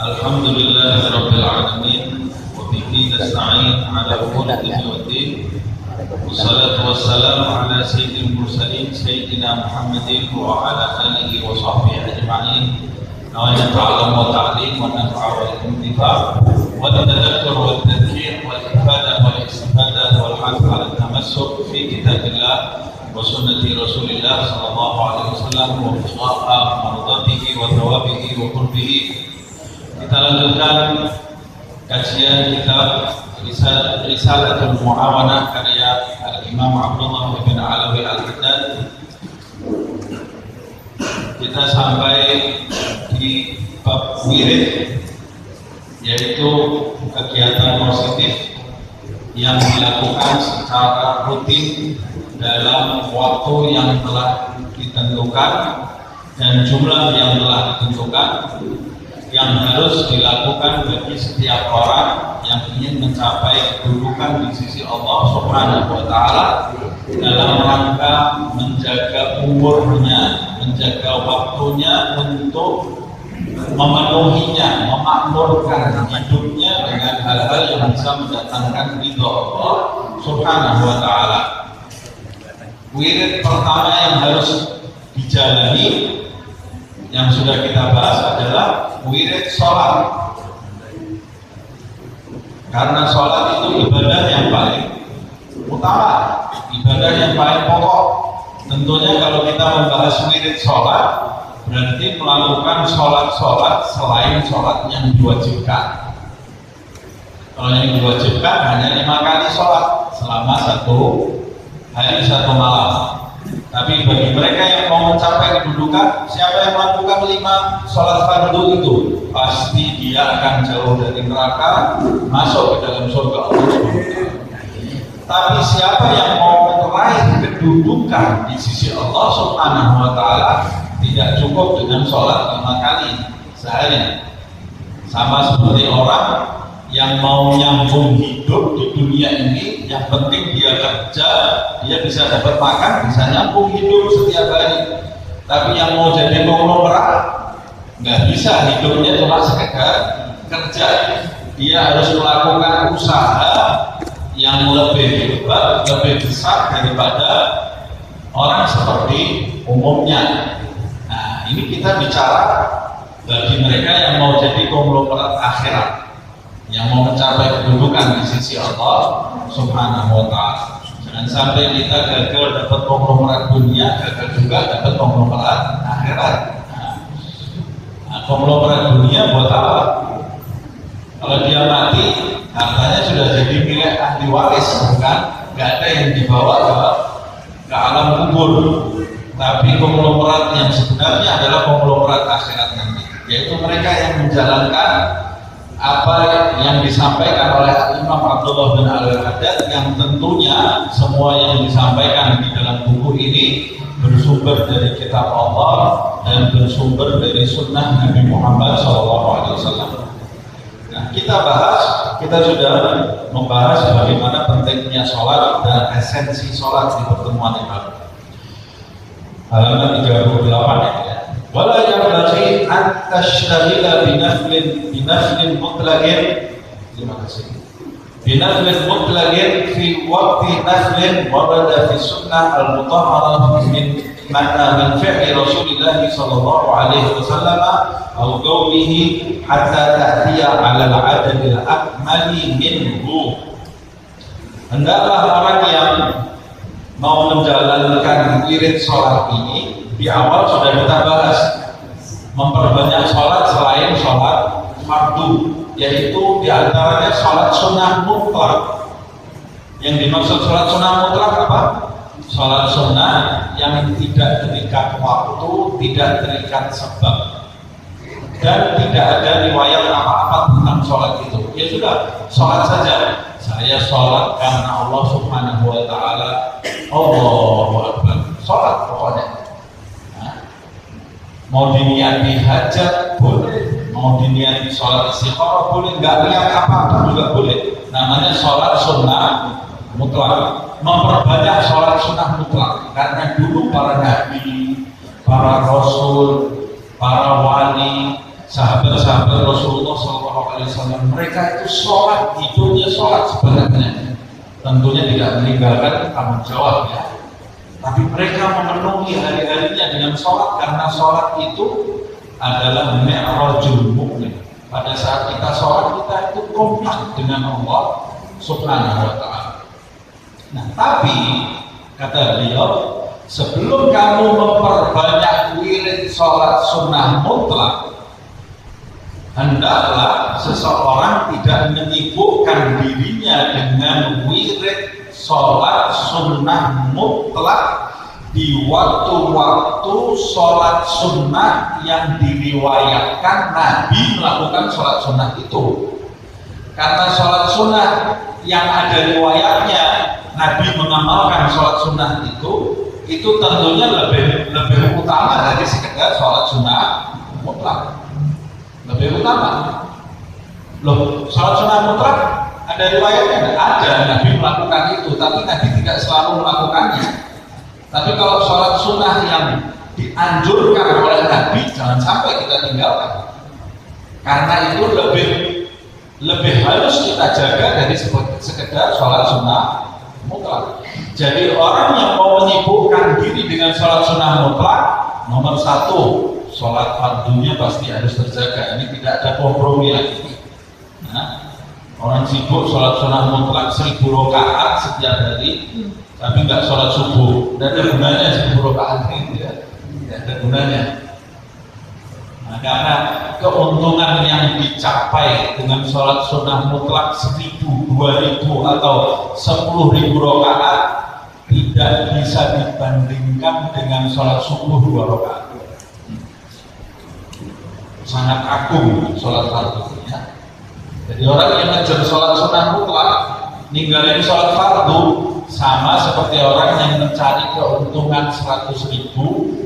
Alhamdulillahirabbil alamin wa bihi nasta'in 'ala umuri dunya waddin. Wassalatu wassalamu ala sayyidil mursalin sayyidina Muhammadin wa ala alihi wa sahbihi ajma'in. Wa nata'allam wa ta'lim wa naf'a wa intifa' wa tadhakkur wa tadhkir wa ifadah wa istifadah wal hadd 'ala tamassuk fi kitabillah wa sunnati Rasulillah sallallahu alaihi wasallam wa iswaqa mardatihi wa thawabihi wa qurbihi. Kita lanjutkan kajian kitab Risalatul Mu'awanah karya Al-Imam Abdullah bin Alawi Al-Haddad. Kita sampai di bab wirid, yaitu kegiatan positif yang dilakukan secara rutin dalam waktu yang telah ditentukan dan jumlah yang telah ditentukan, yang harus dilakukan bagi setiap orang yang ingin mencapai kedudukan di sisi Allah Subhanahu wa Ta'ala dalam rangka menjaga umurnya, menjaga waktunya untuk memenuhinya, memakmurkan hidupnya dengan hal-hal yang bisa mendatangkan ridha Allah Subhanahu wa Ta'ala. Wirid pertama yang harus dijalani yang sudah kita bahas adalah wirid sholat, karena sholat itu ibadah yang paling utama, ibadah yang paling pokok. Tentunya kalau kita membahas wirid sholat, berarti melakukan sholat-sholat selain sholat yang diwajibkan. Kalau yang diwajibkan hanya 5 kali sholat selama satu hari satu malam. Tapi bagi mereka yang mau mencapai kedudukan, siapa yang melakukan 5 sholat fardu itu, pasti dia akan jauh dari neraka, masuk ke dalam surga Allah SWT. Tapi siapa yang mau meraih kedudukan di sisi Allah Subhanahu wa Ta'ala, tidak cukup dengan sholat 5 kali sehari. Sama seperti orang yang mau nyambung hidup di dunia ini, yang penting dia kerja, dia bisa dapat makan, bisa nyambung hidup setiap hari. Tapi yang mau jadi konglomerat, nggak bisa hidupnya cuma sekedar kerja. Dia harus melakukan usaha yang lebih hebat, lebih besar daripada orang seperti umumnya. Nah, ini kita bicara bagi mereka yang mau jadi konglomerat akhirat, yang mau mencapai kedudukan di sisi Allah Subhanahu wa Ta'ala. Jangan sampai kita gagal dapat konglomerat dunia, gagal juga dapat konglomerat akhirat. Nah, konglomerat dunia buat apa? Kalau dia mati, hartanya sudah jadi milik ahli waris, bukan? Gak ada yang dibawa ke alam kubur. Tapi konglomerat yang sebenarnya adalah konglomerat akhirat nanti, yaitu mereka yang menjalankan apa yang disampaikan oleh Imam Abdullah bin Al-Haddad, yang tentunya semua yang disampaikan di dalam buku ini bersumber dari kitab Allah dan bersumber dari sunnah Nabi Muhammad SAW. Nah, kita sudah membahas bagaimana pentingnya sholat dan esensi sholat di pertemuan yang lalu. Halaman 38 ya. Wala yanbaghi an tashtagila binaflin mutlaqin. Terima kasih. Binaflin mutlaqin fi waqti naflin warada fi sunnah al-mutahharah min fi'li Rasulillah sallallahu alaihi wasallam aw qawlihi hatta ta'tiya 'ala al-'adad al-akmali minhu. Hendaklah orang yang mau menjalankan wirid sholat ini, di awal sudah kita bahas, memperbanyak sholat selain sholat fardu, yaitu diantaranya sholat sunnah mutlak. Yang dimaksud sholat sunnah mutlak apa? Sholat sunnah yang tidak terikat waktu, tidak terikat sebab, dan tidak ada riwayat apa-apa tentang sholat itu. Ya sudah, sholat saja. Saya sholat karena Allah Subhanahu wa Ta'ala. Allahu Akbar. Sholat pokoknya. Mau diniati hajat boleh, mau diniati sholat istikharah boleh, nggak niat apa-apa juga boleh. Namanya sholat sunnah mutlak. Memperbanyak sholat sunnah mutlak, karena dulu para nabi, para rasul, para wali sahabat-sahabat Rasulullah SAW, mereka itu sholat, hidupnya sholat sebenarnya. Tentunya tidak meninggalkan tanggung jawab ya. Tapi mereka memenuhi hari-harinya dengan sholat, karena sholat itu adalah mi'rajul mukmin. Pada saat kita sholat, kita itu kompak dengan Allah Subhanahu wa ta'ala. Nah, tapi kata beliau, sebelum kamu memperbanyak wirid sholat sunnah mutlak, hendaklah seseorang tidak menyibukkan dirinya dengan wirid sholat sunnah mutlak di waktu-waktu sholat sunnah yang diriwayatkan Nabi melakukan sholat sunnah itu. Karena sholat sunnah yang ada riwayatnya Nabi mengamalkan sholat sunnah itu tentunya lebih utama dari sekedar sholat sunnah mutlak. Lebih utama. Loh, sholat sunnah mutlak ada riwayatnya? Ada, Nabi melakukan itu, tapi Nabi tidak selalu melakukannya. Tapi kalau sholat sunnah yang dianjurkan oleh Nabi, jangan sampai kita tinggalkan. Karena itu lebih harus kita jaga dari sekedar sholat sunnah mutlak. Jadi orang yang mau menyibukkan diri dengan sholat sunnah mutlak, nomor satu, sholat fardunya pasti harus terjaga. Ini tidak ada kompromi lagi. Nah, orang sibuk sholat sunnah mutlak 1000 rakaat setiap hari, tapi nggak sholat subuh. Tidak ada gunanya 1000 rakaat ini, ya. Tidak ada gunanya. Nah, karena keuntungan yang dicapai dengan sholat sunnah mutlak 1000, 2000 atau 10.000 rakaat tidak bisa dibandingkan dengan sholat subuh 2 rakaat. Sangat agung sholat fardu ya. Jadi orang yang ngejar sholat sunnah mutlak, ninggalin sholat fardu, sama seperti orang yang mencari keuntungan 100.000,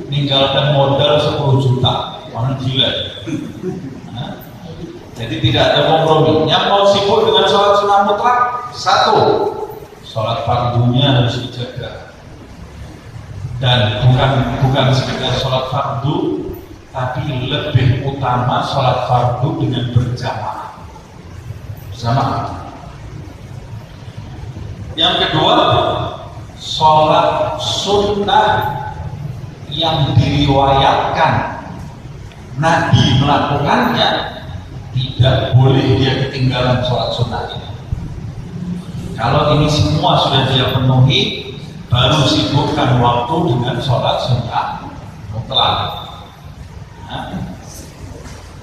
ninggalkan modal 10 juta. Orang gila. Nah, jadi tidak ada kompromi. Yang mau sibuk dengan sholat sunnah mutlak, satu, sholat fardunya harus dijaga. Dan bukan sekedar sholat fardu, tapi lebih utama sholat fardu dengan berjamaah. Yang kedua, sholat sunnah yang diriwayatkan Nabi melakukannya, tidak boleh dia ketinggalan sholat sunnah ini. Kalau ini semua sudah dia penuhi, baru sibukkan waktu dengan sholat sunnah mutlak.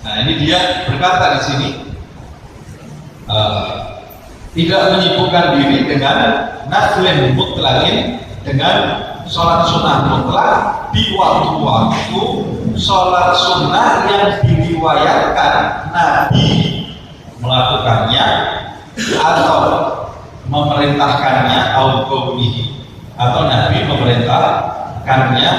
Nah, ini dia berkata di sini, tidak menyibukkan diri dengan naflin mutlakin, dengan sholat sunnah mutlak di waktu-waktu sholat sunnah yang diriwayatkan Nabi melakukannya atau memerintahkannya, atau Nabi memerintahkannya,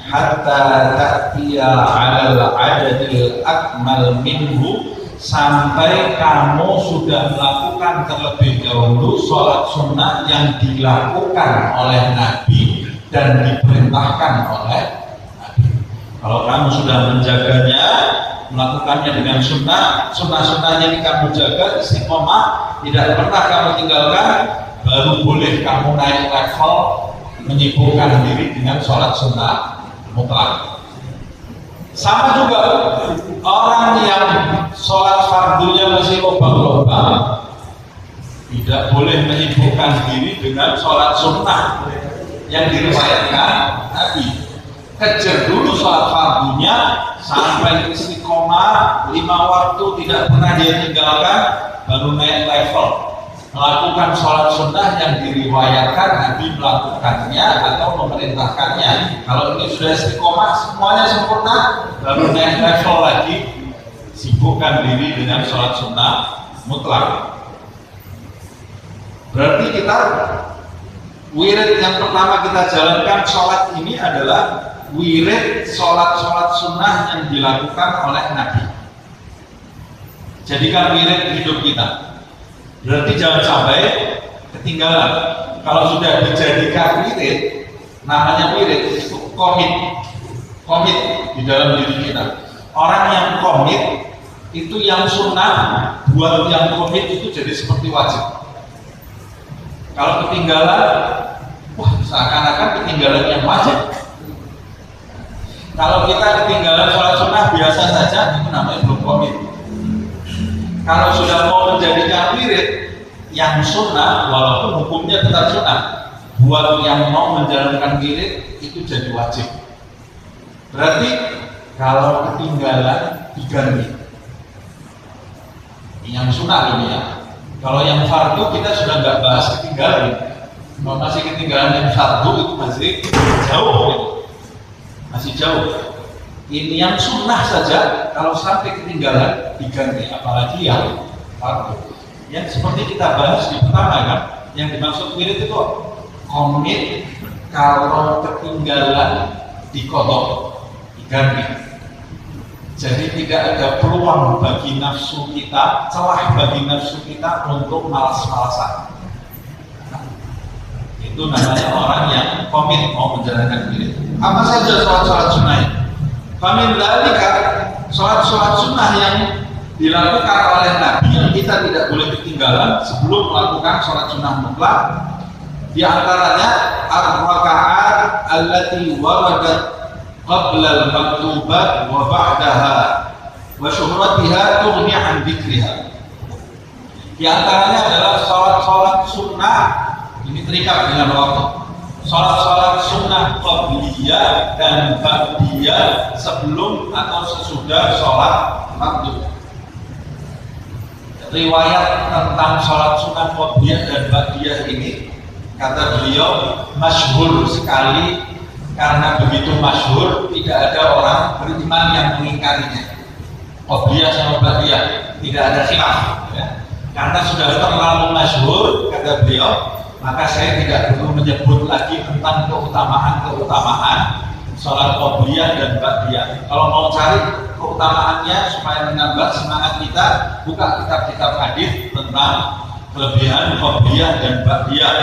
hatta ta'tiya 'alal 'adadil akmal minhu, sampai kamu sudah melakukan terlebih dahulu sholat sunnah yang dilakukan oleh Nabi dan diperintahkan oleh Nabi. Kalau kamu sudah menjaganya, melakukannya dengan sunnah-sunnahnya ini kamu jaga, istiqomah, tidak pernah kamu tinggalkan, baru boleh kamu naik level menyibukkan diri dengan sholat sunnah mutlak. Sama juga orang yang sholat fardunya masih lobang-lobang, tidak boleh menyibukkan diri dengan sholat sunnah yang diriwayatkan Nabi. Kejar dulu sholat fardunya sampai istiqomah 5 waktu tidak pernah dia tinggalkan, baru naik level melakukan sholat sunnah yang diriwayatkan Nabi melakukannya atau memerintahkannya. Kalau ini sudah istiqomah, semuanya sempurna, baru naik level lagi, sibukkan diri dengan sholat sunnah mutlak. Berarti kita wirid yang pertama kita jalankan sholat ini adalah wirid sholat sunnah yang dilakukan oleh Nabi. Jadikan wirid hidup kita. Berarti jangan sampai ketinggalan. Kalau sudah dijadikan wirid, namanya wirid itu komit di dalam diri kita. Orang yang komit itu yang sunnah buat yang komit itu jadi seperti wajib. Kalau ketinggalan, wah seakan-akan ketinggalan yang wajib. Kalau kita ketinggalan sholat sunnah biasa saja, itu namanya belum komit. Kalau sudah mau menjadikan wirid yang sunnah, walaupun hukumnya tetap sunnah, buat yang mau menjalankan wirid itu jadi wajib. Berarti kalau ketinggalan diganti. Yang sunnah ini ya. Kalau yang fardu kita sudah nggak bahas ketinggalan. Kalau masih ketinggalan yang fardu itu masih jauh, gitu. Masih jauh. Ini yang sunnah saja kalau sampai ketinggalan diganti, apalagi yang fardu. Yang seperti kita bahas di pertama kan, yang dimaksud wirid itu komit kalau ketinggalan dikodok, diganti. Jadi tidak ada peluang bagi nafsu kita, celah bagi nafsu kita untuk malas-malasan. Itu namanya orang yang komit mau menjalankan diri. Apa saja sholat-sholat sunnah? Famin dzalika, sholat-sholat sunnah yang dilakukan oleh Nabi yang kita tidak boleh ketinggalan sebelum melakukan sholat sunnah mutlak. Di antaranya ar-raka'at allati waradat qabla al-maktubat wa ba'daha wa syuhratiha tughni an dzikriha. Di antaranya adalah salat-salat sunnah, ini terikat dengan waktu. Salat-salat sunnah qabliyah dan ba'diyah sebelum atau sesudah salat maktub. Riwayat tentang salat sunnah qabliyah dan ba'diyah ini kata beliau masyhur sekali. Karena begitu masyhur, tidak ada orang beriman yang mengingkarinya. Qobliyah sama ba'diyah tidak ada khilaf, ya. Karena sudah terlalu masyhur, kata beliau, maka saya tidak perlu menyebut lagi tentang keutamaan sholat qobliyah dan ba'diyah. Kalau mau cari keutamaannya supaya menambah semangat kita, buka kitab-kitab hadis tentang kelebihan qobliyah dan ba'diyah.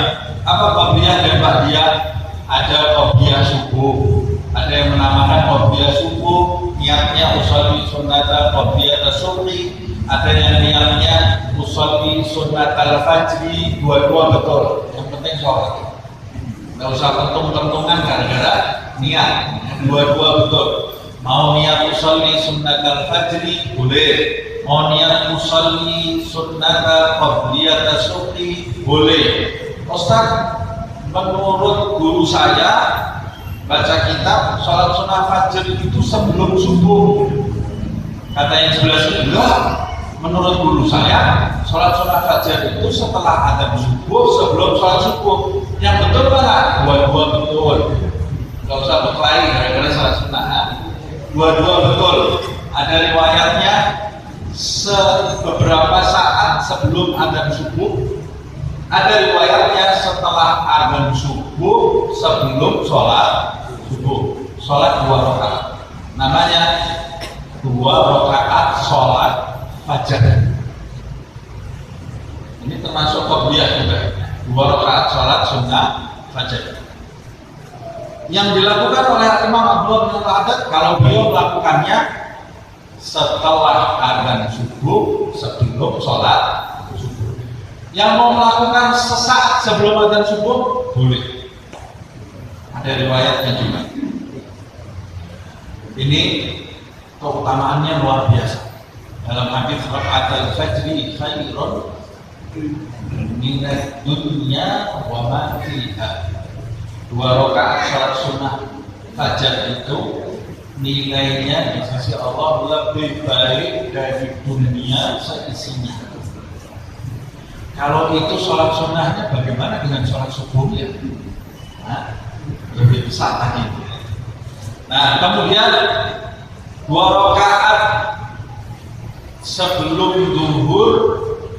Apa qobliyah dan ba'diyah? Ada qobliyah subuh, ada yang menamakan qobliyah subuh, niatnya usolli sunnata qobliyah subhi, ada yang niatnya usolli sunnatal fajri, dua-dua betul, yang penting sholat. Nggak usah kentung-kentungan gara-gara niat, dua-dua betul. Mau niat usolli sunnatal fajri boleh, mau niat usolli sunnata qobliyah subhi boleh. Ustaz, menurut guru saya baca kitab sholat sunnah fajar itu sebelum subuh. Kata yang sebelah sebelah, menurut guru saya sholat sunnah fajar itu setelah adzan subuh sebelum sholat subuh. Yang betul mana? Dua-dua betul. Gak usah berkelahi gara-gara sholat sunnah. Dua-dua betul. Ada riwayatnya beberapa saat sebelum adzan subuh. Ada riwayatnya setelah adzan subuh sebelum sholat subuh. Sholat 2 rakaat. Namanya 2 rakaat sholat fajar. Ini termasuk qobliyah juga. 2 rakaat sholat sunnah fajar. Yang dilakukan oleh Imam Abdullah bin Al-Haddad kalau beliau melakukannya setelah adzan subuh sebelum sholat. Yang mau melakukan sesaat sebelum adzan subuh boleh. Ada riwayatnya juga. Ini keutamaannya luar biasa. Dalam hadis raka'atul fajri khairun minad dunya wa ma fiha. 2 rakaat salat sunnah fajar itu nilainya di sisi Allah lebih baik dari dunia seisinya. Kalau itu sholat sunnahnya bagaimana dengan sholat subuhnya? Nah, lebih besar lagi. Nah, kemudian 2 rakaat sebelum zuhur,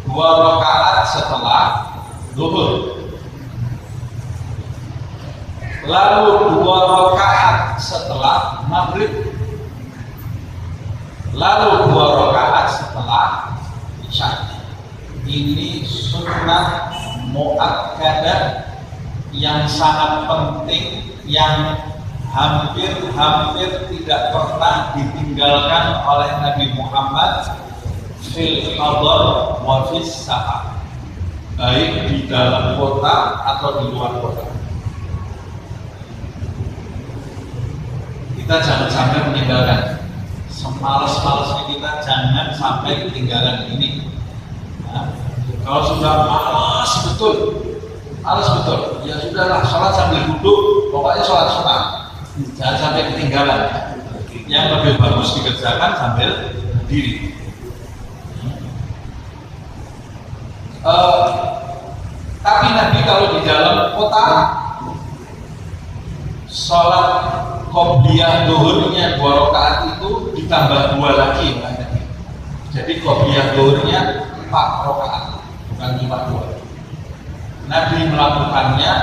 2 rakaat setelah zuhur. Lalu 2 rakaat setelah maghrib. Lalu 2 rakaat setelah isya. Ini sunnah muakkadah yang sangat penting, yang hampir tidak pernah ditinggalkan oleh Nabi Muhammad fil hadar wa fis safar, baik di dalam kota atau di luar kota. Kita jangan sampai meninggalkan. Semalas-malasnya kita jangan sampai ketinggalan ini. Nah, kalau sudah malas betul, ya sudahlah, sholat sambil duduk, pokoknya sholat sunat, jangan sampai ketinggalan. Yang lebih bagus dikerjakan sambil berdiri. Tapi Nabi kalau di dalam kota, sholat qobliyah zuhurnya 2 rakaat itu ditambah 2 lagi, jadi qobliyah zuhurnya 4 rakaat, bukan cuma 2. Nabi melakukannya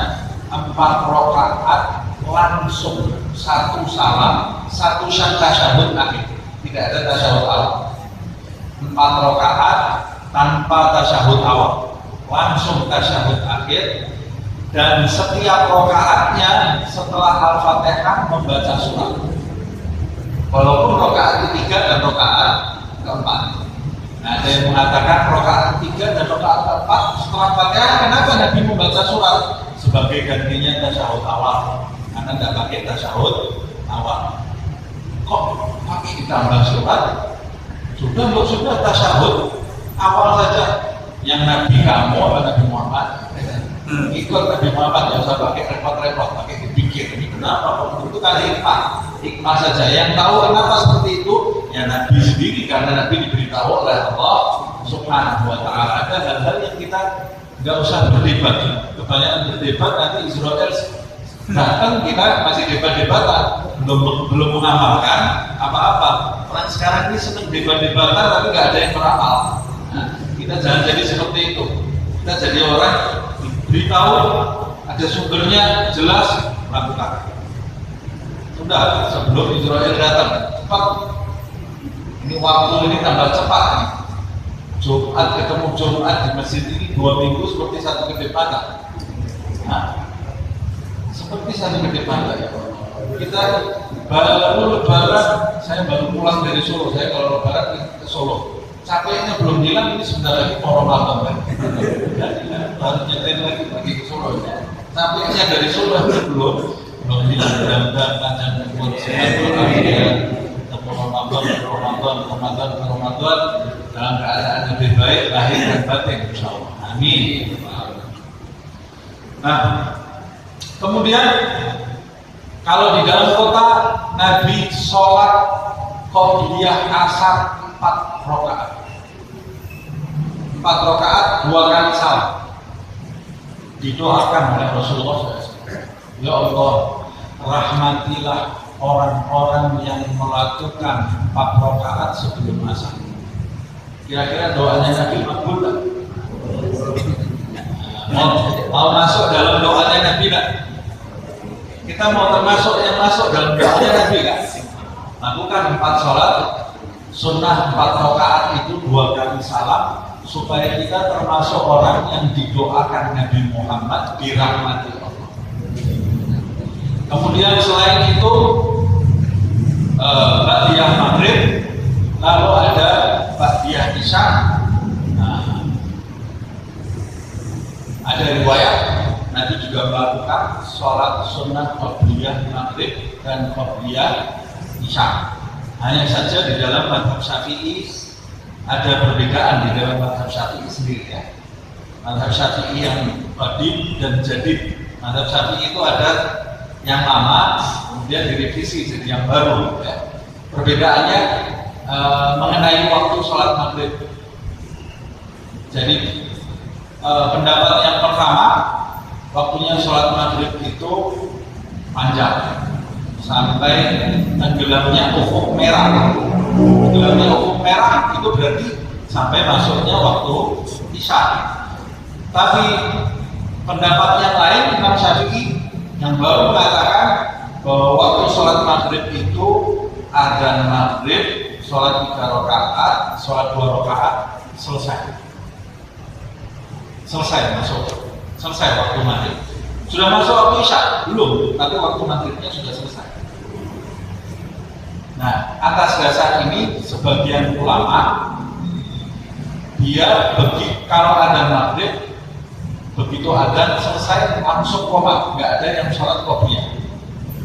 4 rakaat langsung, 1 salam, 1 tasyahud akhir, tidak ada tasyahud awal. 4 rakaat tanpa tasyahud awal, langsung tasyahud akhir, dan setiap rakaatnya setelah Al-Fatihah membaca surat. Walaupun rakaat ketiga dan rakaat keempat. Nah, ada yang mengatakan rakaat ketiga dan rakaat keempat setelah Fatihah, kenapa Nabi membaca surat? Sebagai gantinya tasyahud awal, karena tidak pakai tasyahud awal. Kok pakai ditambah surat? Sudah tasyahud awal saja. Yang Nabi kamu atau Nabi Muhammad ikut Nabi Muhammad, yang usah pakai repot-repot, pakai dipikir ini kenapa? Itu kan hikmah saja. Yang tahu kenapa seperti itu ya Nabi sendiri, karena Nabi diberitahu oleh Allah Subhanahu wa Ta'ala. Ada hal-hal yang kita nggak usah berdebat. Kebanyakan berdebat nanti Israel datang, kita masih debat-debatan, belum mengamalkan apa-apa. Orang sekarang ini senang debat-debatan tapi nggak ada yang beramal. Nah, kita jangan jadi seperti itu. Kita jadi orang beritahu, ada sumbernya jelas, lakukan. Sudah, sebelum Israel datang, cepat. Ini waktu ini tambah cepat nih. Jumat ketemu Jumat di masjid ini 2 minggu seperti satu kedepatan. Nah, seperti satu kedepatan ya. Kita baru lebaran, saya baru pulang dari Solo. Saya kalau lebaran ke Solo, capeknya belum hilang, ini sebentar lagi mau Ramadan kan? Baru nyetir lagi pergi ke Solo. Capeknya dari Solo belum hilang. Mudah-mudahan panjang umur sehat walafiat, ketemu Ramadan dalam keadaan lebih baik lahir dan batin, insyaallah. Amin. Nah, kemudian kalau di dalam kota, Nabi sholat qobliyah asar 4 rakaat. 4 rakaat 2 kali salam. Didoakan oleh Rasulullah SAW. Ya Allah, rahmatilah orang-orang yang melakukan 4 rakaat sebelum asar. Kira-kira doanya Nabi makbul tak? Mau masuk dalam doanya Nabi tak? Kita mau termasuk yang masuk dalam doanya Nabi tak? Lakukan 4 sholat sunnah 4 rakaat itu 2 kali salam, supaya kita termasuk orang yang didoakan Nabi Muhammad, dirahmati Allah. Kemudian selain itu ba'diyah maghrib, lalu ada ba'diyah isya. Nah, ada riwayat Nabi juga melakukan sholat sunnah qabliyah maghrib dan qabliyah isya. Hanya saja di dalam mazhab Syafi'i ada perbedaan di dalam mazhab Syafi'i sendiri ya. Mazhab Syafi'i yang qadim dan jadid. Mazhab Syafi'i itu ada yang lama kemudian direvisi jadi yang baru ya. Perbedaannya mengenai waktu sholat maghrib. Jadi pendapat yang pertama, waktunya sholat maghrib itu panjang sampai tenggelamnya ufuk merah. Tenggelamnya ufuk merah itu berarti sampai masuknya waktu isya. Tapi pendapat yang lain, Imam Syafi'i yang baru mengatakan bahwa waktu sholat maghrib itu adzan maghrib, sholat 3 rakaat, sholat 2 rakaat, selesai waktu maghrib. Sudah masuk waktu isya? Belum, tapi waktu maghribnya sudah selesai. Nah, atas dasar ini sebagian ulama dia kalau ada maghrib, begitu adzan selesai langsung qomat, nggak ada yang sholat qobliyah.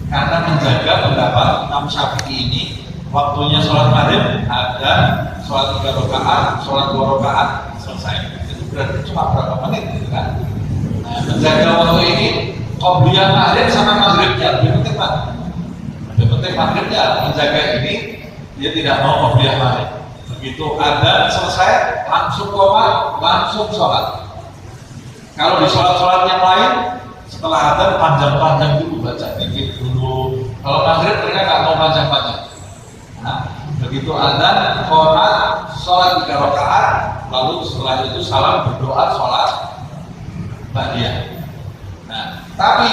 Karena menjaga pendapat Imam Syafi'i ini, waktunya sholat maghrib ada sholat 3 rakaat, sholat 2 rakaat selesai. Itu berarti cuma berapa menit, gitu kan? Nah, menjaga waktu ini, qobliyah maghrib sama maghribnya lebih penting mana? Lebih penting maghribnya. Menjaga ini dia tidak mau qobliyah maghrib. Begitu ada selesai langsung qomat, langsung sholat. Kalau di sholat-sholat yang lain, setelah adzan panjang-panjang dulu, baca dikit dulu. Kalau maghrib mereka nggak mau panjang-panjang. Nah, begitu adzan, qomat, sholat 3 rakaat, lalu setelah itu salam, berdoa, sholat ba'diyah. Nah, tapi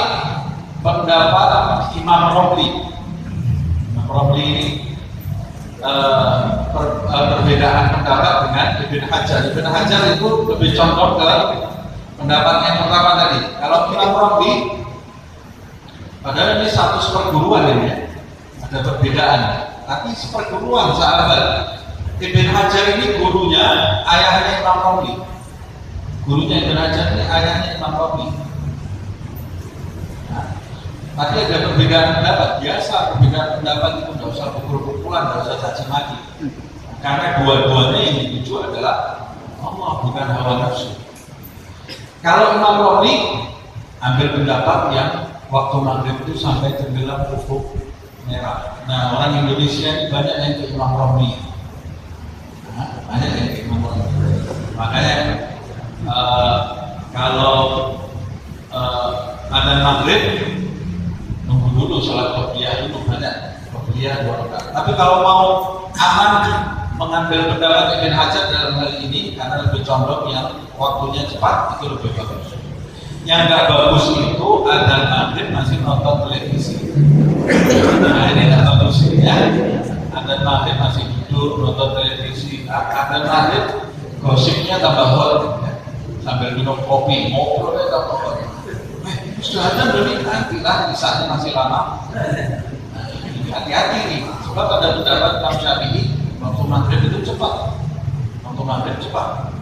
pendapat Imam Romli ini perbedaan pendapat dengan Ibn Hajar. Ibn Hajar itu lebih condong ke pendapat yang pertama tadi. Kalau Imam Romli, padahal ini satu seperguruan ini ya, ada perbedaan, tapi seperguruan sahabat. Ibn Hajar ini gurunya ayahnya Imam Romli. Gurunya Ibn Hajar ini ayahnya Imam Romli. Tapi ada perbedaan pendapat, biasa perbedaan pendapat itu tidak usah pukul-pukulan, tidak usah caci maki. Karena dua-duanya yang dituju adalah Allah, bukan hawa nafsu. Kalau Imam Romli ambil pendapat yang waktu maghrib itu sampai tenggelam ufuk merah. Nah, orang Indonesia ini banyak yang ke Imam Romli. Banyak yang ke Imam Romli. Makanya kalau adzan maghrib nunggu dulu sholat qobliyah dulu, banyak qobliyah 2 rakaat. Tapi kalau mau aman mengambil pendapat Ibn Hajar dalam hal ini karena lebih condong yang waktunya cepat, itu lebih bagus. Yang nggak bagus itu adzan maghrib masih nonton televisi. Nah, ini nggak bagus ya. Adzan maghrib masih duduk nonton televisi. Adzan maghrib gosipnya tambah hot ya. Sambil minum kopi, ngobrolnya tambah hot. Sudah ada belum? Nanti lah, di saatnya masih lama. Hati-hati nih, sebab ada pendapat Imam Syafi'i waktu maghrib itu cepat. Waktu maghrib cepat.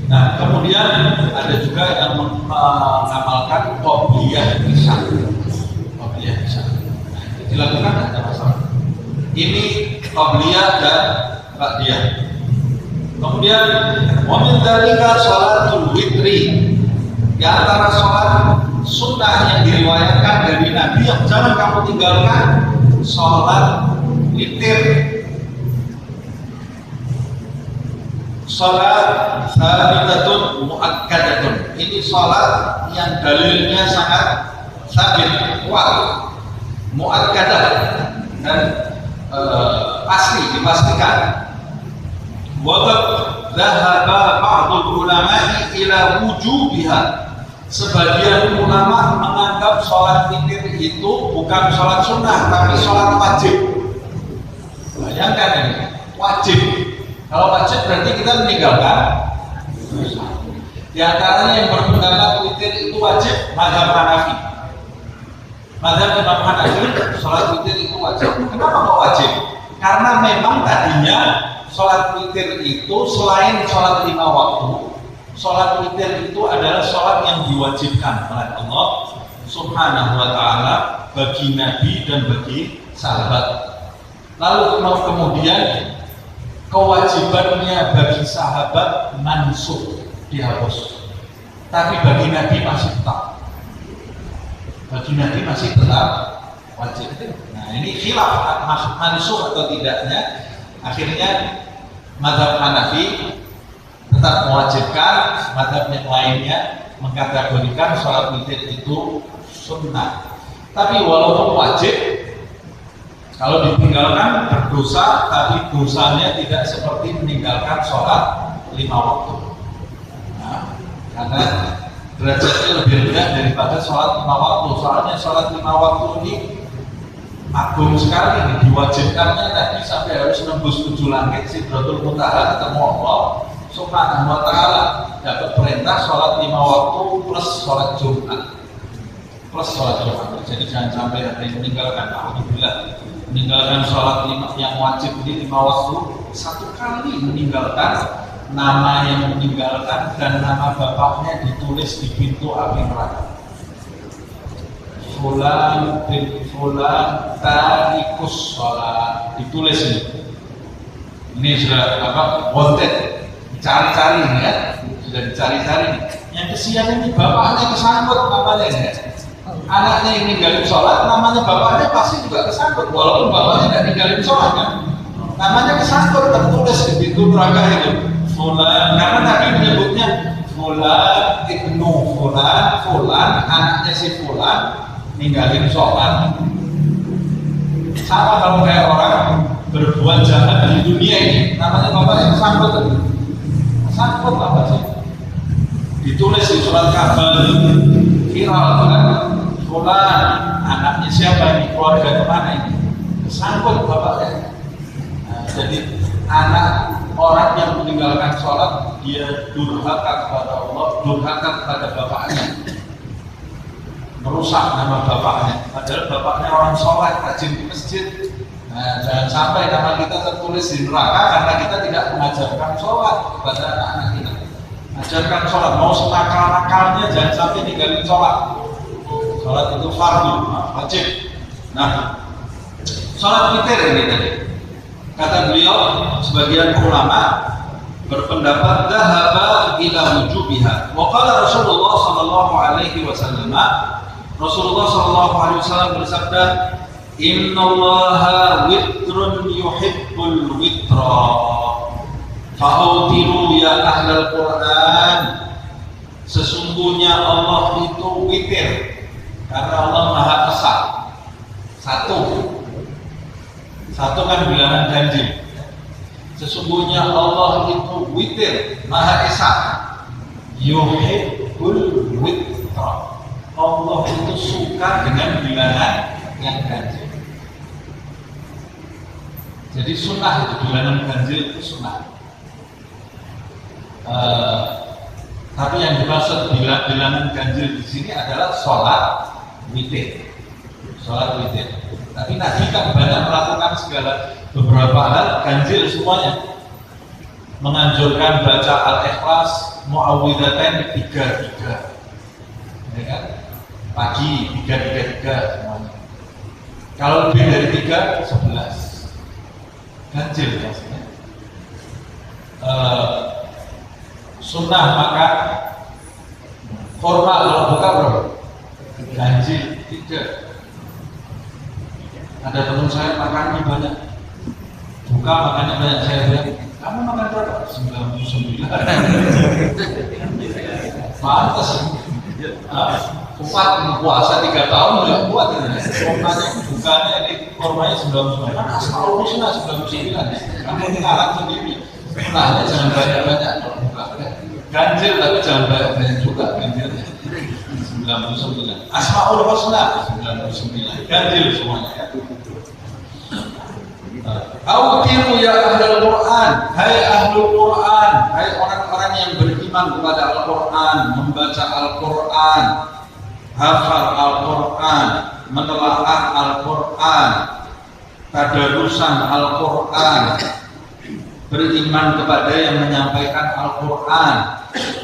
Nah, kemudian ada juga yang mengamalkan qobliyah isya. Qobliyah isya. Dilakukan ada masalah. Ini qobliyah dan ba'diyah. Kemudian wa min dzalika sholatul witri. Di antara sholat sunnah yang diriwayatkan dari Nabi yang jangan kamu tinggalkan, sholat witir. Sholat sabitatun mu'akkadatun. Ini sholat yang dalilnya sangat sabit, kuat, mu'akkadah dan pasti, dipastikan. Waqad dhahaba ba'dul ulama'i ila wujubiha. Sebagian ulama menganggap sholat witir itu bukan sholat sunnah, tapi sholat wajib. Bayangkan ini, wajib. Kalau wajib berarti kita meninggalkan. Di antaranya yang berpendapat witir itu wajib, mazhab Hanafi. Mazhab Imam Hanafi, sholat witir itu wajib. Kenapa kok wajib? Karena memang tadinya sholat witir itu selain sholat 5 waktu, sholat witir itu adalah sholat yang diwajibkan oleh Allah Subhanahu wa Ta'ala bagi Nabi dan bagi sahabat. Lalu kemudian kewajibannya bagi sahabat mansukh, dihapus. Tapi bagi Nabi masih tetap. Bagi Nabi masih tetap wajib. Nah, ini khilaf mansukh atau tidaknya. Akhirnya mazhab Hanafi tetap mewajibkan, mazhab yang lainnya mengkategorikan sholat witir itu sunnah. Tapi walaupun wajib, kalau ditinggalkan berdosa, tapi dosanya tidak seperti meninggalkan sholat 5 waktu. Nah, karena derajatnya lebih rendah daripada sholat 5 waktu. Soalnya sholat 5 waktu ini agung sekali, ini diwajibkannya tadi sampai harus nembus 7 langit, Sidratul Muntaha ketemu Allah Subhanahu wa Ta'ala, dapat perintah sholat 5 waktu plus sholat Jumat. Jadi jangan sampai ada yang meninggalkan. Alhamdulillah, meninggalkan sholat 5 yang wajib ini 5 waktu, 1 kali meninggalkan nama yang meninggalkan dan nama bapaknya ditulis di pintu api neraka. Fulan bin Fulan tarikus sholat, ditulis ini. Ini sudah wanted, dicari-cari ini ya, sudah dicari-cari. Yang kesian ini bapaknya kesangkut namanya ya. Anaknya yang ninggalin sholat, namanya bapaknya pasti juga kesangkut, walaupun bapaknya tidak ninggalin sholat kan. Namanya kesangkut, tertulis di pintu neraka itu. Fulan, karena Nabi menyebutnya Fulan ibnu Fulan, Fulan anaknya si Fulan ninggalin sholat. Sama kalau kayak orang berbuat jahat di dunia ini, namanya bapaknya kesangkut. Kesangkut apa sih? Ditulis di surat kabar viral kan? Fulan anaknya siapa ini, keluarga kemana ini? Kesangkut bapaknya. Nah, jadi anak orang yang meninggalkan sholat, dia durhaka kepada Allah, durhaka kepada bapaknya, merusak nama bapaknya. Padahal bapaknya orang sholat, rajin di masjid. Nah, jangan sampai nama kita tertulis di neraka karena kita tidak mengajarkan sholat kepada anak-anak kita. Ajarkan sholat, mau senakal-nakalnya jangan sampai ninggalin sholat. Sholat itu fardu, wajib. Nah, sholat witir ini tadi. Kata beliau, sebagian ulama berpendapat dhahaba ila wujubiha. Wa qala Rasulullah sallallahu alaihi wasallam, Rasulullah sallallahu alaihi wasallam bersabda, "Innallaha witrun yuhibbul witra. Fa'utiru ya ahlal Qur'an." Sesungguhnya Allah itu witir karena Allah Maha Esa. Satu kan bilangan ganjil. Sesungguhnya Allah itu witir, Maha Esa. Yuhibbul witra. Allah itu suka dengan bilangan yang ganjil. Jadi sunnah itu, bilangan ganjil itu sunnah. Tapi yang dimaksud bilangan ganjil di sini adalah sholat witir. Sholat witir. Tapi Nabi kan banyak melakukan beberapa hal ganjil semuanya. Menganjurkan baca Al-Ikhlas, Mu'awwidhatain 3-3. Ya kan? Pagi 3-3-3 semuanya. Kalau lebih dari 3, 11. Ganjil maksudnya. Sunnah makan kurma kalau buka berapa? Ganjil 3. Ada teman saya makannya banyak, buka makannya banyak. Saya bilang, kamu makan berapa? 99. Pantas. Kuat puasa 3 tahun nggak kuat ini. Kurmanya bukanya ini kurmanya 99. Kan asal usulnya 99. Kamu ngalah sendiri. Nah, jangan banyak-banyak kalau buka. Ganjil tapi jangan banyak-banyak juga ganjilnya. 99. Asmaul Husna 99. Ganjil semuanya ya. Autiru ya ahlul Quran, hai ahlul Quran, hai orang-orang yang beriman kepada Al-Quran, membaca Al-Quran, hafal Al-Quran, menelaah Al-Quran, tadarusan Al-Quran, beriman kepada yang menyampaikan Al-Quran,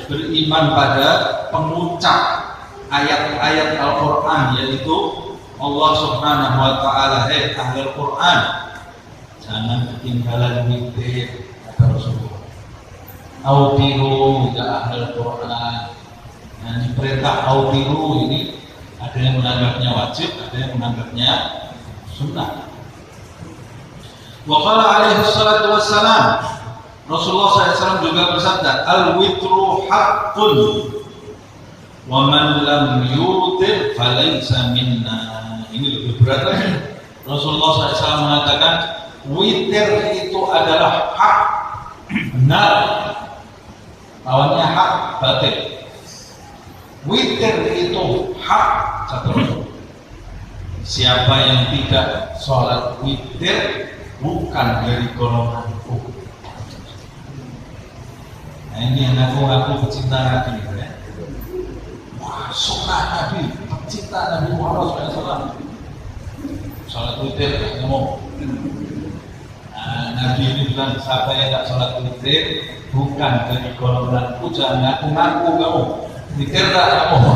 beriman pada pengucap ayat-ayat Al-Quran, yaitu Allah Subhanahu wa Ta'ala. Hai ahlul Quran, jangan ketinggalan witir, kata Rasulullah. Autiru ya ahlul Quran. Nah, ini perintah autiru ini ada yang menganggapnya wajib, ada yang menganggapnya sunnah. Wa qala alaihi salatu wassalam, Rasulullah SAW juga bersabda, al-witru haqqun wa man lam yutir falaysa minna. Ini lebih berat lagi. Rasulullah SAW mengatakan witir itu adalah hak, benar. Lawannya hak, batil. Witir itu hak, kata Rasul. Siapa yang tidak sholat witir bukan dari golonganku. Nah, ini yang ngaku-ngaku pecinta Nabi ya. Wah, sunnah Nabi, pecinta Nabi Muhammad SAW. Sholat witir ngomong. Nah, Nabi ini bilang, siapa yang tak sholat witir bukan dari golonganku, jangan ngaku-ngaku kamu. Witir tak kamu?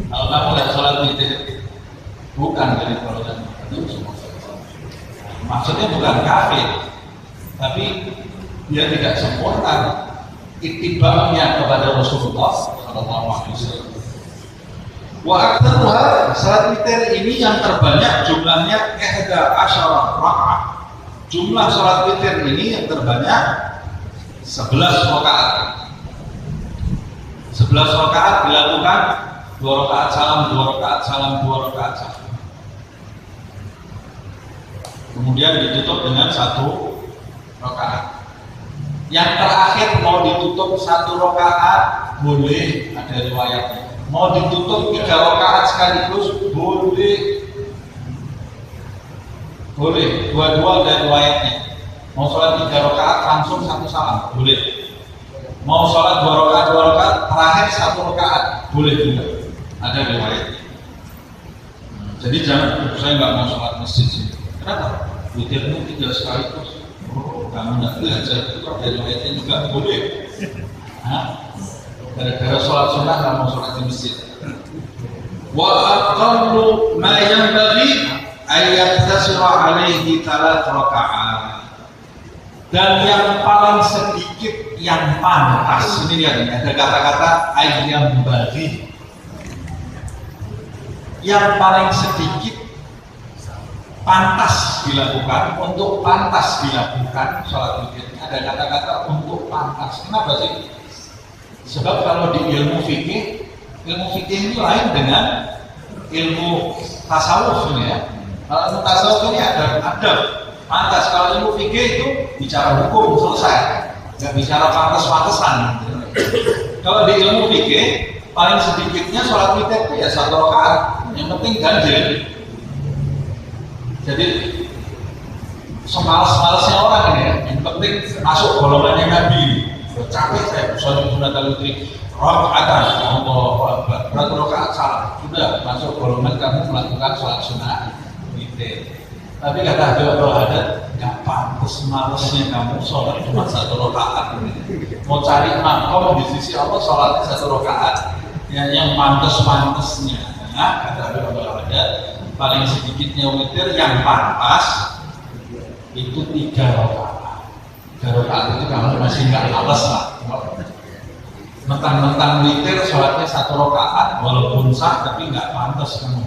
Kalau kamu nggak sholat witir, bukan dari golongan itu. Maksudnya bukan kafir, tapi dia tidak sempurna ittiba'nya kepada Rasulullah Sallallahu Alaihi Wasallam. Wa aktsaruha, salat witir ini yang terbanyak jumlahnya 11 rakaat. Jumlah salat witir ini yang terbanyak 11 rakaat. 11 rakaat dilakukan 2 rakaat salam, 2 rakaat salam, 2 rakaat salam. Kemudian ditutup dengan 1 rakaat. Yang terakhir mau ditutup 1 rakaat boleh, ada riwayatnya. Mau ditutup 3 rakaat sekaligus boleh. Boleh, dua-dua ada riwayatnya. Mau sholat 3 rakaat langsung 1 salam boleh. Mau sholat 2 rakaat terakhir 1 rakaat boleh juga. Ada riwayatnya. Jadi jangan, saya nggak mau sholat masjid sini. Kenapa? Witirnya 3 sekaligus. Oh, kamu nggak belajar itu ada riwayatnya juga boleh. Gara-gara sholat sunnah nggak mau sholat di masjid. Wa aqallu ma yanbaghi ayat tasra alaihi 3 rakaat. Dan yang paling sedikit yang pantas, ini lihat nih, ada kata-kata ayam bagi. Yang paling sedikit pantas dilakukan, untuk pantas dilakukan sholat witir. Ada kata-kata untuk pantas. Kenapa sih? Sebab kalau di ilmu fikih itu lain dengan ilmu tasawuf ini ya. Kalau ilmu tasawuf ini ada pantas. Kalau ilmu fikih itu bicara hukum selesai, nggak bicara pantas-pantasan. Kalau di ilmu fikih paling sedikitnya sholat witir itu ya 1 rakaat. Yang penting ganjil. Jadi semalas-malasnya orang ini ya. Yang penting masuk golongannya Nabi. Capek saya sholat sunnatul witri rakaatan, berapa rakaat salah. Sudah masuk golongan kamu melakukan sholat sunnah witir. Tapi kata Abdul Haddad, nggak pantas malesnya kamu sholat cuma 1 rakaat. Mau cari makom di sisi Allah sholatnya 1 rakaat, yang pantas-pantasnya. Nah, kata Abdul Haddad, paling sedikitnya witir yang pantas itu 3 rakaat. 3 rakaat itu kamu masih nggak males lah. Mentang-mentang witir sholatnya 1 rakaat, walaupun sah tapi nggak pantas kamu.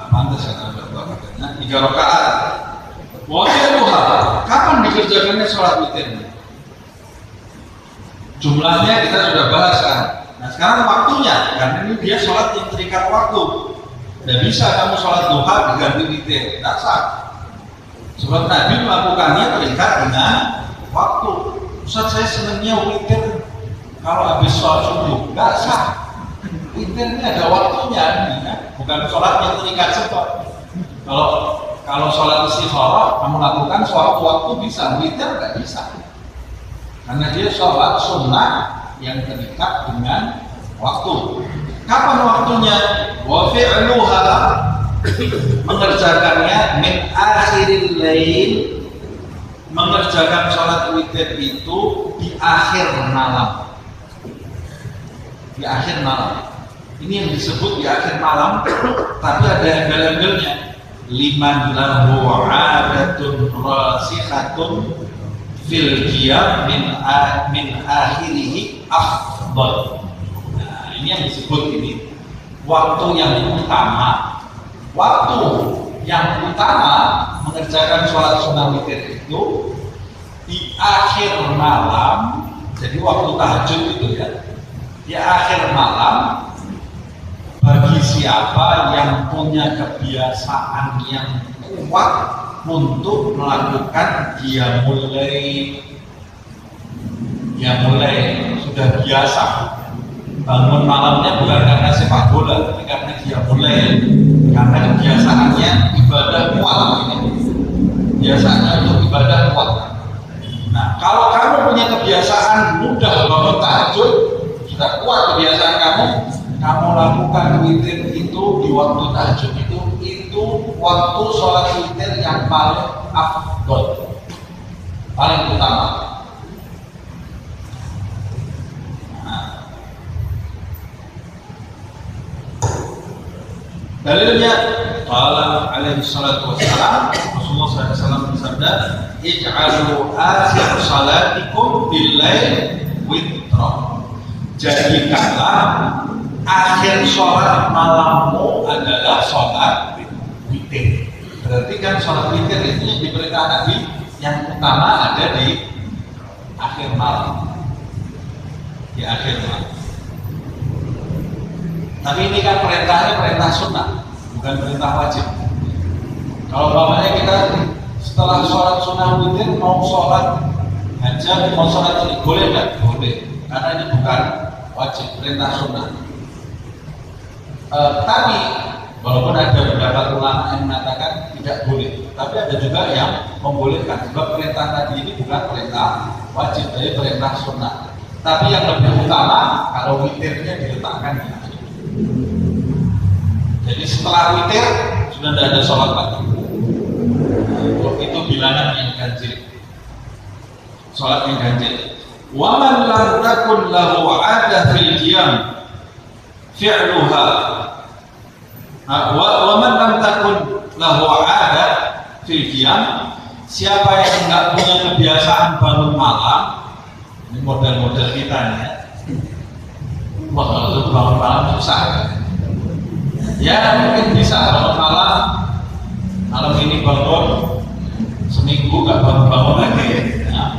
Pantas kata berdoa. 3 rakaat. Waktunya kapan dikerjakannya sholat witirnya? Jumlahnya kita sudah bahas kan. Nah sekarang waktunya, karena ini dia sholat yang terikat waktu. Tidak bisa kamu sholat duha diganti witir, tidak sah. Sebab Nabi melakukannya terikat dengan waktu. Ustaz, saya senangnya witir kalau habis sholat subuh, tidak sah. Witir ini ada waktunya, ya. Bukan sholat yang terikat sebab. Kalau sholat istikharah kamu lakukan sewaktu-waktu bisa, witir nggak bisa. Karena dia sholat sunnah yang terikat dengan waktu. Kapan waktunya? Wa fi'luha, mengerjakannya min akhiril lail, mengerjakan sholat witir itu di akhir malam. Di akhir malam. Ini yang disebut di akhir malam, tapi ada embel-embelnya. Liman lahu 'adatun rasikhatun fil qiyam min akhirihi afdal. Nah, ini yang disebut ini waktu yang utama. Waktu yang utama mengerjakan sholat sunnah witir itu di akhir malam. Jadi waktu tahajud itu ya. Di akhir malam, bagi siapa yang punya kebiasaan yang kuat untuk melakukan dia mulai sudah biasa bangun malamnya bukan karena sepak bola, tapi karena dia mulai, karena kebiasaannya ibadah kuat ini, biasanya untuk ibadah kuat. Nah, kalau kamu punya kebiasaan mudah bangun tahajud, sudah kuat kebiasaan kamu lakukan witir itu di waktu tahajud itu waktu sholat witir yang paling afdol, paling utama. Dalilnya qala alaihi salatu wassalam, Rasulullah SAW bersabda, ij'alu akhir salatikum bil-lail witra. Jadikanlah akhir sholat malammu adalah sholat witir. Berarti kan sholat witir itu yang diperintahkan Nabi, yang utama ada di akhir malam. Di akhir malam. Tapi ini kan perintahnya perintah sunnah, bukan perintah wajib. Kalau bapaknya kita setelah sholat sunnah witir mau sholat hajat, mau sholat ini boleh nggak? Boleh, karena ini bukan wajib, perintah sunnah. Tapi walaupun ada beberapa ulama yang mengatakan tidak boleh, tapi ada juga yang membolehkan. Sebab perintah tadi ini bukan perintah wajib, tapi perintah sunnah. Tapi yang lebih utama kalau witirnya diletakkan di akhir. Jadi setelah witir sudah tidak ada sholat lagi. Itu bilangan yang ganjil. Sholat yang ganjil. Wa man lam takun lahu 'adah fil qiyam fi'luha. Wa man lam takun lahu 'adah fil qiyam, siapa yang enggak punya kebiasaan bangun malam, ini model-model kita nih ya. Wah, kalau bangun malam susah. Ya mungkin bisa bangun malam ini bangun seminggu nggak bangun lagi ya.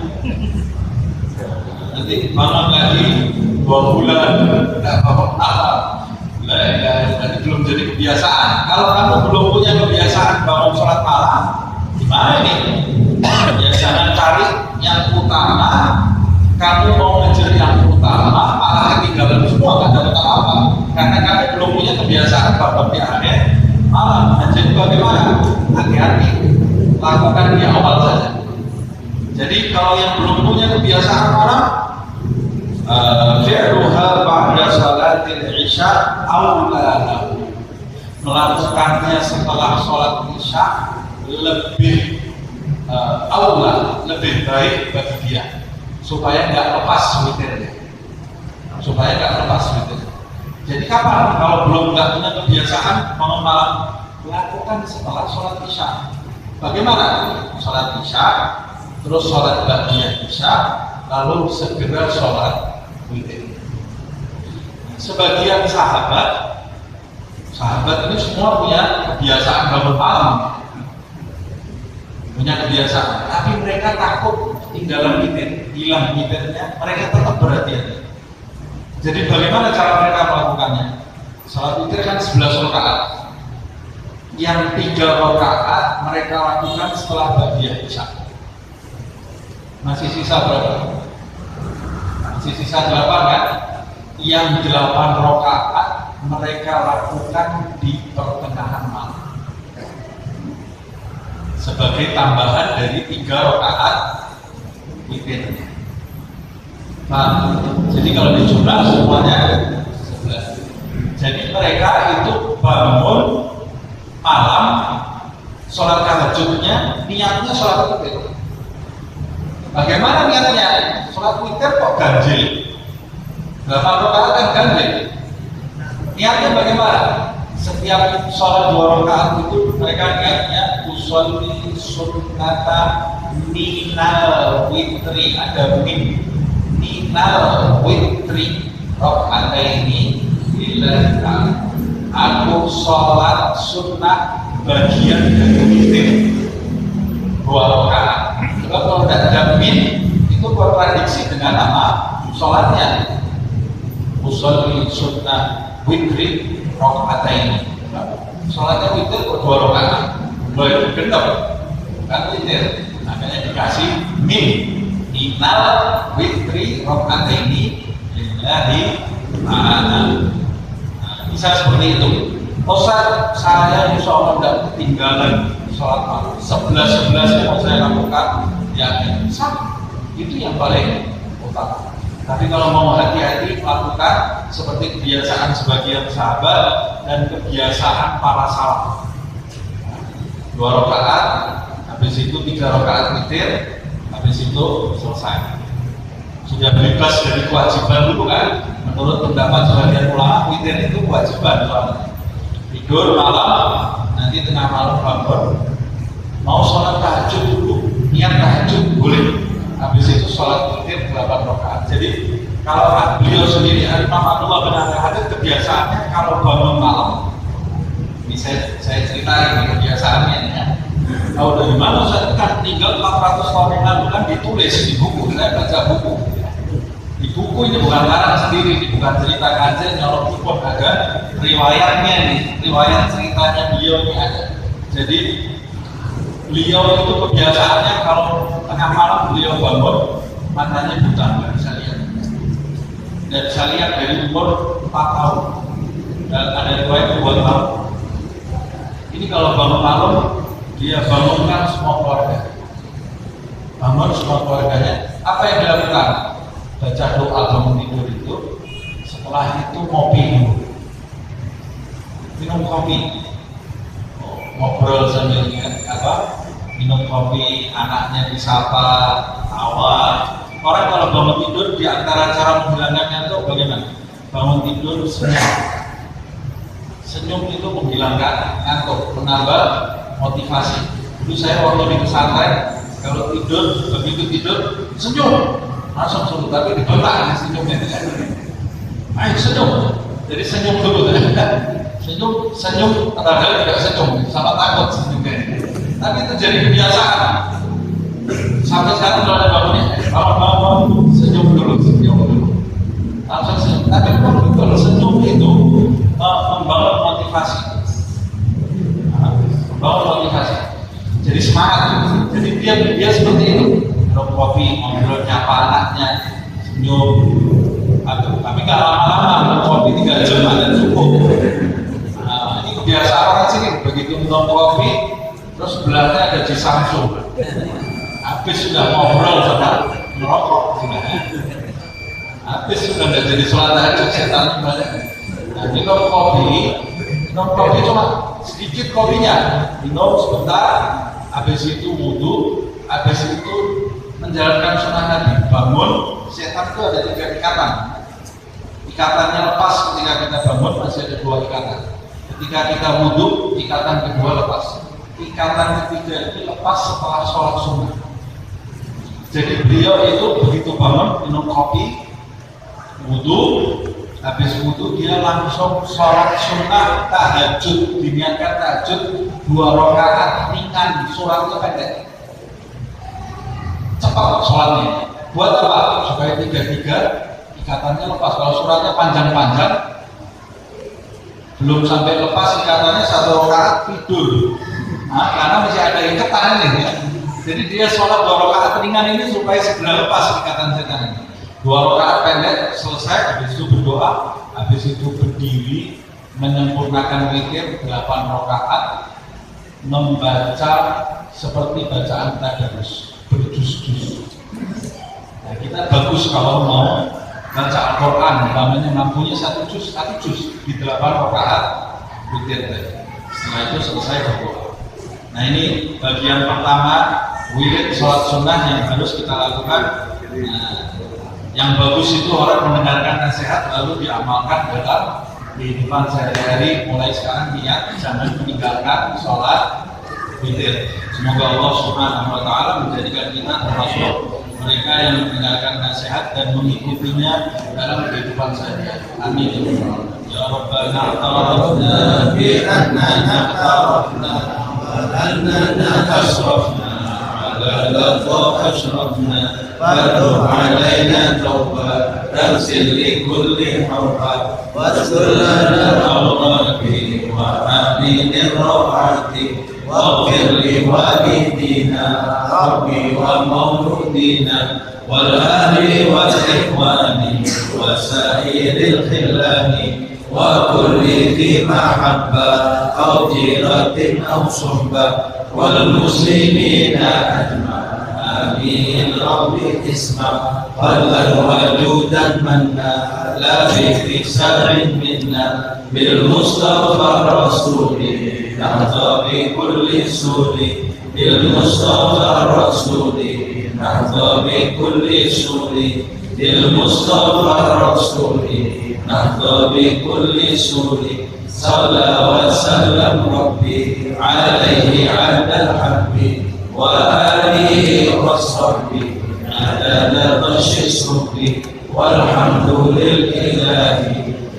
Nanti bangun lagi 2 bulan nggak bangun malam. Nanti belum jadi kebiasaan. Kalau kamu belum punya kebiasaan bangun sholat malam, gimana ini? Ya jangan cari yang utama. Kamu mau ngejar yang utama, malah ketinggalan semua, nggak dapat apa-apa. Karena kamu belum punya kebiasaan bahwa di akhir malam. Jadi bagaimana? Hati-hati, lakukan di awal saja. Jadi kalau yang belum punya kebiasaan malam, fi'luha ba'da salatil isya aula, melakukannya setelah sholat isya lebih aula, lebih baik bagi dia, supaya nggak lepas witirnya. Jadi kapan? Kalau belum nggak punya kebiasaan bangun malam, lakukan setelah sholat isya. Bagaimana? Sholat isya, terus sholat ba'diyah isya, lalu segera sholat witir. Sebagian sahabat ini semua punya kebiasaan bangun malam, punya kebiasaan, tapi mereka takut tinggalan witir, hilang witirnya, mereka tetap berhati-hati. Jadi bagaimana cara mereka melakukannya? Salat witir kan 11 rakaat. Yang 3 rakaat mereka lakukan setelah ba'diyah isya. Masih sisa berapa? Masih sisa 8 kan? Yang 8 rakaat mereka lakukan di pertengahan malam, sebagai tambahan dari 3 rakaat witirnya. Nah, jadi kalau dijumlah semuanya 11. Jadi mereka itu bangun malam, sholat tahajudnya, niatnya sholat witir. Bagaimana niatnya? Sholat witir kok ganjil? 8 rakaat kan ganjil. Niatnya bagaimana? Setiap sholat 2 rakaat itu mereka niatnya usolli sunnata minal witri, ada minal witri rakaataini lillahi ta'ala. Aku sholat sunnah bagian dari witir 2 rakaat. Sebab kalau tidak ada min itu kontradiksi dengan nama sholatnya. Usolli sunnah witri rakaataini. Sholatnya witir kok 2 rakaat. Boleh gendap kan witir. Makanya dikasih min. Minal witri rakaataini lillahi ta'ala. Bisa seperti itu. Ustaz, saya insya Allah tidak ketinggalan sholat malam. 11 yang saya lakukan, ya sama. Itu yang paling utama. Tapi kalau mau hati-hati, lakukan seperti kebiasaan sebagian sahabat dan kebiasaan para salaf. 2 rakaat, habis itu 3 rakaat witir, habis itu selesai. Sudah bebas dari kewajiban dulu kan? Menurut pendapat sebagian ulama, witir itu kewajiban soalnya. 3 tidur malam, nanti tengah malam bangun, mau sholat tahajud dulu, niat tahajud boleh. Habis itu sholat witir 8 rakaat. Jadi kalau beliau sendiri Imam Abdullah bin Al-Hadid kebiasaannya kalau bangun malam, ini saya ceritain kebiasaannya ya. Kalau dari mana saya kan tinggal 400 tahun yang lalu kan ditulis di buku, saya baca buku. Di buku ini bukan karang sendiri, ini bukan cerita kajian nyolok pun ada riwayatnya nih, riwayat ceritanya beliau ini ada. Jadi beliau itu kebiasaannya kalau tengah malam beliau bangun matanya buta, nggak bisa lihat. Dan bisa lihat dari umur 4 tahun dan ada riwayat 2 tahun. Ini kalau bangun malam dia bangunkan semua keluarga, bangun semua keluarganya. Apa yang dilakukan? Baca doa bangun tidur itu. Setelah itu ngopi dulu, minum kopi, ngobrol sambil minum kopi, anaknya disapa, tawa. Orang kalau bangun tidur di antara cara menghilangkannya itu bagaimana? Bangun tidur senyum. Senyum itu menghilangkan ngantuk, menambah motivasi. Dulu saya waktu di pesantren, kalau tidur, begitu tidur, senyum, langsung suruh, tapi dibentak senyumnya. Ayo senyum, jadi senyum dulu. Senyum, padahal tidak senyum, sama takut senyumnya. Tapi itu jadi kebiasaan. Sampai sekarang kalau ada bangunnya, bangun, senyum dulu. Langsung senyum. Tapi kalau senyum itu membangun motivasi. Jadi semangat. Jadi dia seperti itu. Minum kopi, ngobrol, nyapa anaknya, senyum. Tapi nggak lama-lama, minum kopi 3 jam ada cukup. Ini kebiasaan orang sini. Begitu minum kopi, terus sebelahnya ada di Samsung. Habis sudah ngobrol sama merokok sudah. Habis sudah nggak jadi sholat tahajud, setan banyak. Nah, minum kopi cuma sedikit kopinya, minum sebentar, habis itu wudhu, habis itu menjalankan sunnah Nabi. Bangun, setan itu ada 3 ikatan. Ikatannya lepas ketika kita bangun, masih ada 2 ikatan. Ketika kita wudhu, ikatan kedua lepas. Ikatan ketiga ini lepas setelah sholat sunnah. Jadi beliau itu begitu bangun, minum kopi, wudhu, habis wudhu dia langsung sholat sunnah tahajud, diniatkan tahajud 2 rakaat ringan, suratnya pendek, cepat sholatnya. Buat apa? Supaya 3 ikatannya lepas. Kalau suratnya panjang-panjang, belum sampai lepas ikatannya 1 rakaat tidur. Nah, karena masih ada ikatan ini ya. Jadi dia sholat 2 rakaat ringan ini supaya segera lepas ikatan setan ini. 2 rakaat pendek selesai, habis itu berdoa, habis itu berdiri menyempurnakan witir 8 rakaat, membaca seperti bacaan tadarus, berjus-jus. Nah, kita bagus kalau mau baca Al-Quran, namanya mampunya 1 juz di 8 rakaat witir tadi. Setelah itu selesai berdoa. Nah, ini bagian pertama wirid sholat sunnah yang harus kita lakukan. Nah, yang bagus itu orang mendengarkan nasihat lalu diamalkan dalam kehidupan sehari-hari. Mulai sekarang niat jangan meninggalkan sholat witir. Semoga Allah Subhanahu wa Ta'ala menjadikan kita termasuk mereka yang mendengarkan nasihat dan mengikutinya dalam kehidupan sehari-hari. Amin. Ya Rabbana ta'arafna bi'annana ta'arafna وأننا أشرفنا على لظى أشرفنا فارض علينا توبة تغسل لكل حرقة واذكر لنا الأوراق وآمين الروعات واغفر لوالدينا ربي ومولودينا والأهل والإخوان وسائر الخلان وكل ذي محبة أو جيرة أو صحبة والمسلمين أجمعين. آمين. ربي اسمع قلبا وجودا منا لا بكسر منا بالمصطفى الرسول نهضى بكل سور بالمصطفى الرسول نهضى بكل سور بالمصطفى الرسول نهضى بكل سور صلى وسلم ربي عليه عند الحب وآله وصحبه عدد طش الصبح والحمد لله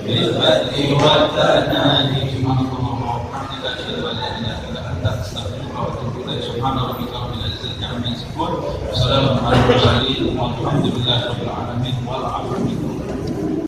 بالبدء والتنان سبحان ربك رب العزة عما يصفون وسلام على المرسلين والحمد لله رب العالمين.